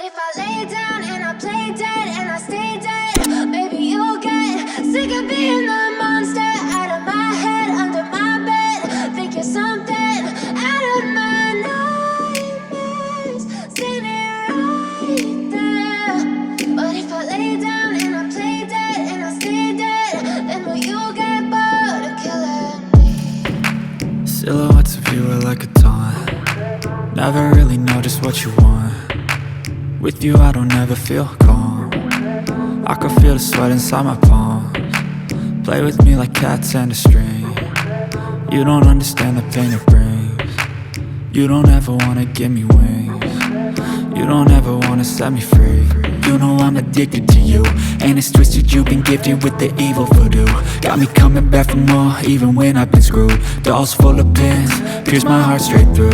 if I lay down and I play dead and I stay dead? Maybe you'll get sick of being the monster out of my head, under my bed. Think you're something out of my nightmares, standing right there. But if I lay down and I play dead and I stay dead, then will you get bored of killing me? Silhouettes of you are like a taunt. Never really know just what you want. With you I don't ever feel calm. I can feel the sweat inside my palms. Play with me like cats and a string. You don't understand the pain it brings. You don't ever wanna give me wings. You don't ever wanna set me free. You know I'm addicted to you, and it's twisted, you've been gifted with the evil voodoo. Got me coming back for more, even when I've been screwed. Dolls full of pins, pierce my heart straight through.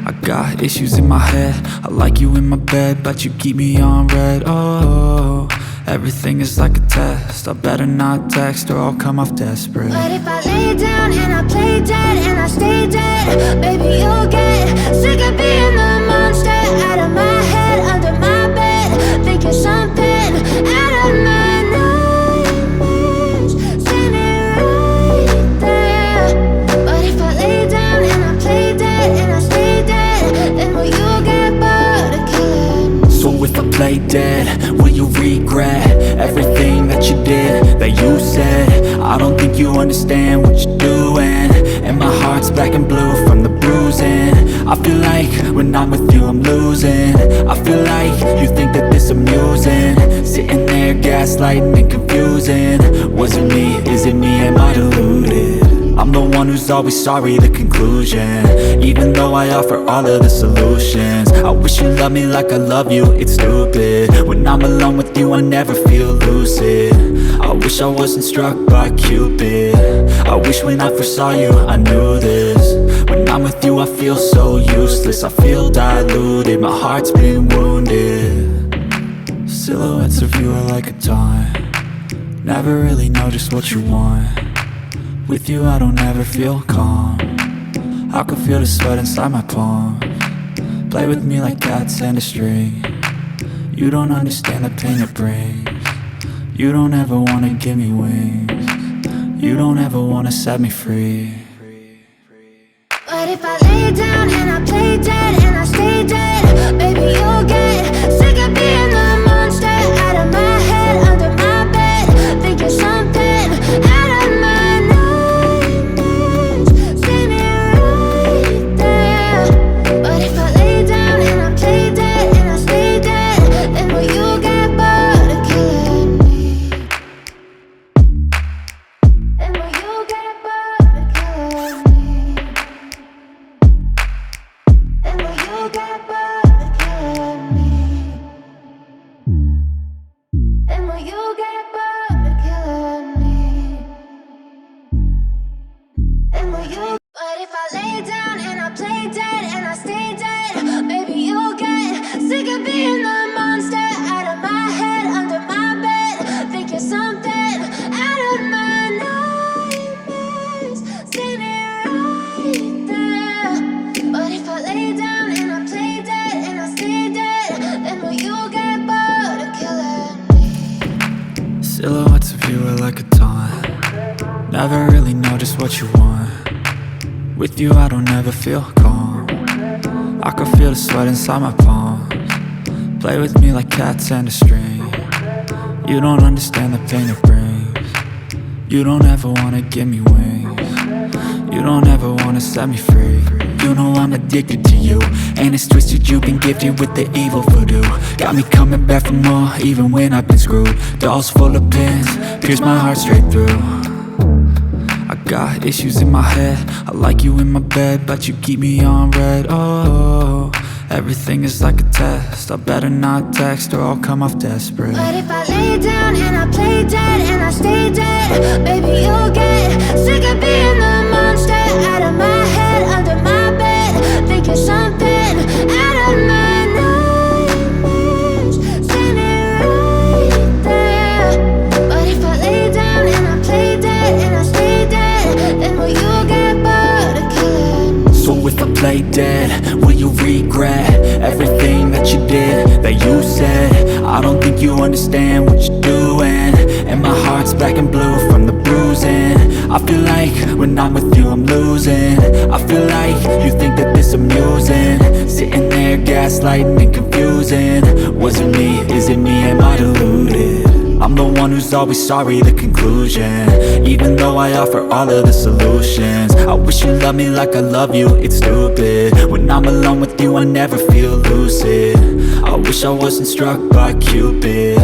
I got issues in my head, I like you in my bed, but you keep me on red. Oh, everything is like a test. I better not text or I'll come off desperate. But if I lay down and I play dead and I stay dead, baby you'll get sick of being the monster out of my head, under my bed. Think you're something out of my nightmares, standing right there. But if I lay down and I play dead and I stay dead, then will you get bored of killing me? So if I play dead, will you regret everything that you did, that you said? I don't think you understand what you're doing, and my heart's black and blue from the bruising. I feel like when I'm with you I'm losing. I feel like you think that this amusing, sitting there gaslighting and confusing. Was it me? Is it me? Am I deluded? I'm the one who's always sorry, the conclusion, even though I offer all of the solutions. I wish you loved me like I love you, it's stupid. When I'm alone with you I never feel lucid. I wish I wasn't struck by Cupid. I wish when I first saw you I knew this. When I'm with you I feel so useless, I feel diluted, my heart's been wounded. Silhouettes of you are like a taunt. Never really know just what you want. With you I don't ever feel calm. I can feel the sweat inside my palms. Play with me like cats and a string. You don't understand the pain it brings. You don't ever wanna give me wings. You don't ever wanna set me free. But if I lay down and I play dead and I stay dead, baby you'll get sick of being the monster out of my head, under my bed. Think you're something out of my nightmares, standing right there. But if I lay down and I play dead and I stay dead, then will you get bored of killing me? Then will you get bored of killing me? And will you get bored of killing me? And will you get bored of killing me? And will you? But if I lay down and I play dead and I stay dead, baby you'll get sick of being the monster out of my head, under my bed. Think you're something out of my nightmares, standing right there. But if I lay down and I play dead and I stay dead, then will you get bored of killing me? Silhouettes of you are like a taunt. Never really know just what you want. With you I don't ever feel calm. I can feel the sweat inside my palms. Play with me like cats and a string. You don't understand the pain it brings. You don't ever wanna give me wings. You don't ever wanna set me free. You know I'm addicted to you, and it's twisted, you've been gifted with the evil voodoo. Got me coming back for more, even when I've been screwed. Dolls full of pins, pierce my heart straight through. I got issues in my head, I like you in my bed, but you keep me on red. Oh, everything is like a test. I better not text or I'll come off desperate. But if I lay down and I play dead and I stay dead, baby you'll get sick of being the monster out of my head, under my bed. Think you're something out of my nightmares, standing right there. But if I lay down and I play dead and I stay dead, then will you get bored of killing me? So if I play dead, will you regret everything that you did? I don't think you understand what you're doing, and my heart's black and blue from the bruising. I feel like when I'm with you I'm losing. I feel like you think that this amusing, sitting there gaslighting and confusing. Was it me? Is it me? Am I deluded? I'm the one who's always sorry, the conclusion, even though I offer all of the solutions. I wish you loved me like I love you, it's stupid. When I'm alone with you I never feel lucid. I wish I wasn't struck by Cupid.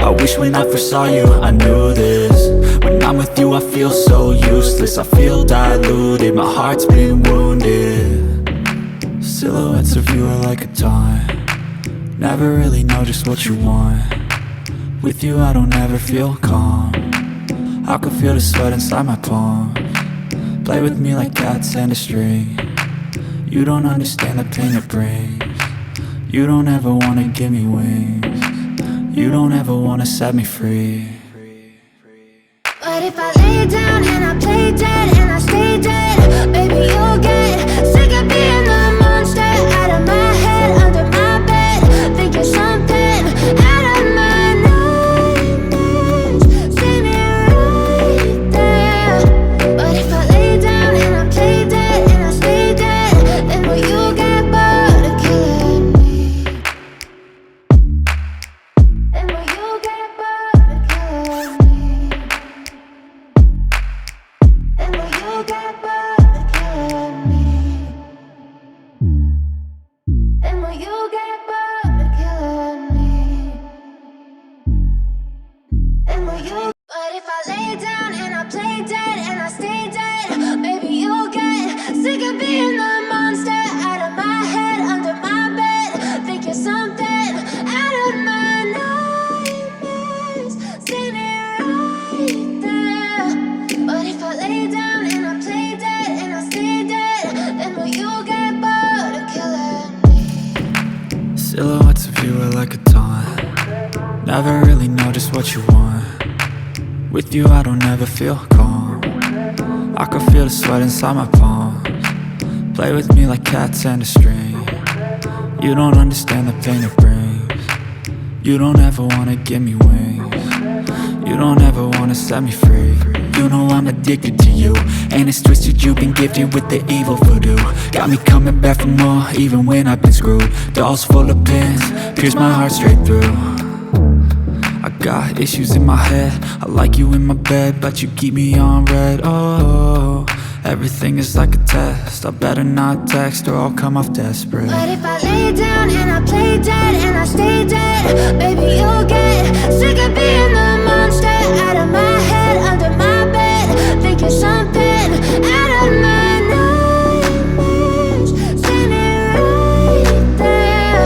I wish when I first saw you I knew this. When I'm with you I feel so useless, I feel diluted, my heart's been wounded. Silhouettes of you are like a taunt, never really know just what you want. With you I don't ever feel calm, I can feel the sweat inside my palms. Play with me like cats and a string. You don't understand the pain it brings. You don't ever wanna give me wings. You don't ever wanna set me free. But if I lay down and I play dead and I stay dead, baby you'll get sick of being the monster out of my head, under my bed, thinking something out of my nightmares. See me right there. But if I lay down and I play dead and I stay dead, then will you get bored of killing me? Then will you get bored of killing me? Then will you get bored of killing me? Then will you get bored of killing me? Then will you? But if I lay down and I play dead and I stay dead, baby you'll get sick of being the monster out of my head, under my bed, thinking something out of my nightmares. See me right there. But if I lay down and I play dead and I stay dead, then will you get bored of killing me? Silhouettes of you are like a taunt, never really know just what you want. With you I don't ever feel calm, I can feel the sweat inside my palms. Play with me like cats and a string. You don't understand the pain it brings. You don't ever wanna give me wings. You don't ever wanna set me free. You know I'm addicted to you, and it's twisted, you've been gifted with the evil voodoo. Got me coming back for more, even when I've been screwed. Dolls full of pins, pierce my heart straight through. I got issues in my head, I like you in my bed, but you keep me on red. Oh, everything is like a test, I better not text or I'll come off desperate. But if I lay down and I play dead and I stay dead, baby you'll get sick of being the monster out of my head, under my bed, thinking something out of my nightmares. See me right there.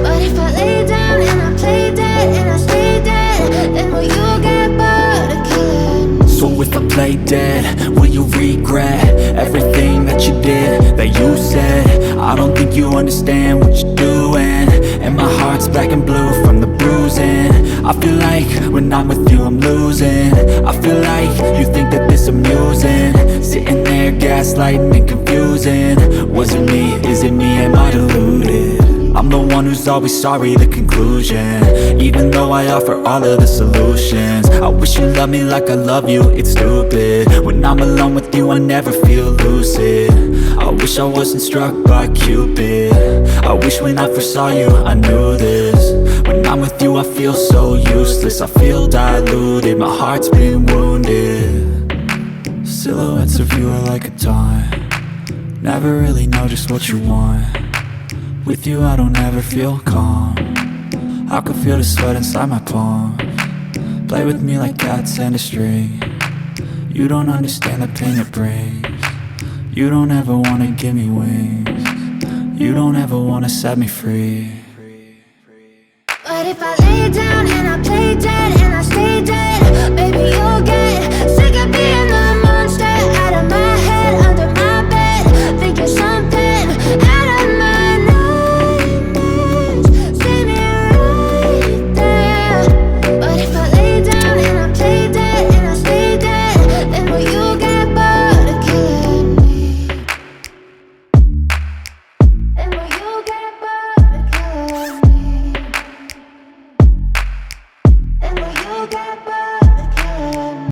But if I lay down and I play dead and I stay dead, then will you get bored of killing me? So if I play dead, will you regret everything that you did, that you said? I don't think you understand what you're doing, and my heart's black and blue from the bruising. I feel like when I'm with you I'm losing. I feel like you think that this amusing, sitting there gaslighting and confusing. Was it me? Is it me? Am I deluded? I'm the one who's always sorry, the conclusion, even though I offer all of the solutions. I wish you loved me like I love you, it's stupid. When I'm alone with you I never feel lucid. I wish I wasn't struck by Cupid. I wish when I first saw you I knew this. When I'm with you I feel so useless, I feel diluted, my heart's been wounded. Silhouettes of you are like a taunt, never really know just what you want. With you I don't ever feel calm, I can feel the sweat inside my palms. Play with me like cats and a string. You don't understand the pain it brings. You don't ever wanna give me wings. You don't ever wanna set me free. But if I lay down and I play dead and I stay dead, baby you'll get